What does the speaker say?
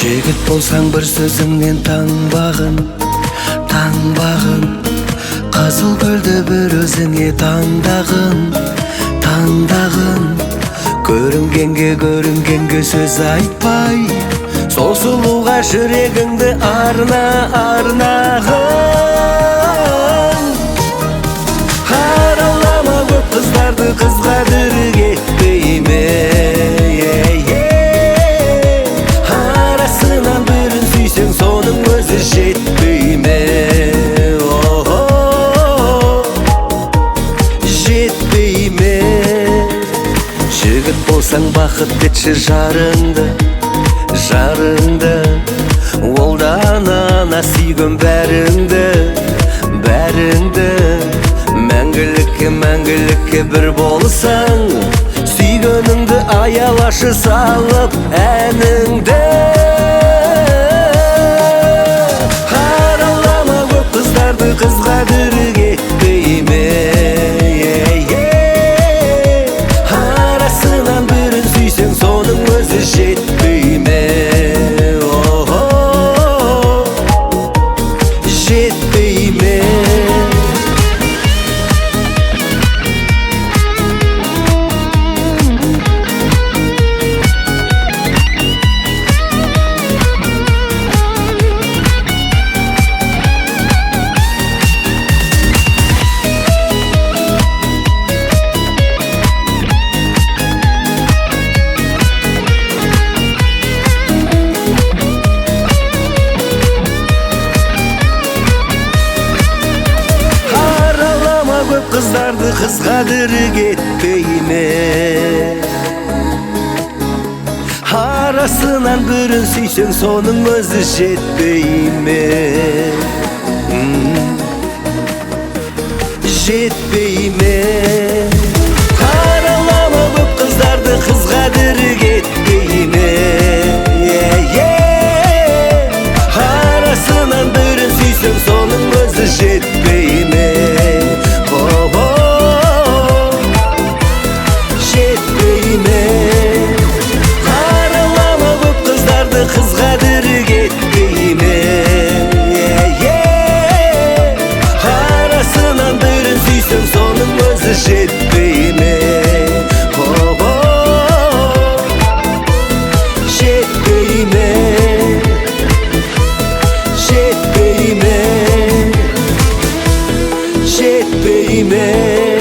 Жігіт болсаң бір сөзіңнен таңбағын Қызыл гүлді бір өзіңе таңдағын Көрінгенге сөз айтпай Сол сұлуға жүрегіңді арнағын Қаралама көп қыздарды қызға дүрге етпейме Арасынан бірін сүйсең соның өзі жетпейме Жетпейме Жігіт болсаң бақыт етші жарыңды Ол да ана сүйген бәріңді Мәңгілікке бір болсаң Сүйгеніңді аялашы салып әніңді Қаралама көп қыздарды қызға дүрге етпейме Арасынан бірін сүйсең соның өзі жетпейме Жетпейме Қыздарды қызға дүрге етпейме Арасынан бірін сүйсең соның өзі жетпейме Жетпейме Қаралама көп қыздарды қызға дүрге етпейме Арасынан бірін сүйсең соның өзі жетпейме Қызға дүрге етпейме Арасынан бірін сүйсең соның өзі жетпейме Жетпейме Жетпейме Жетпейме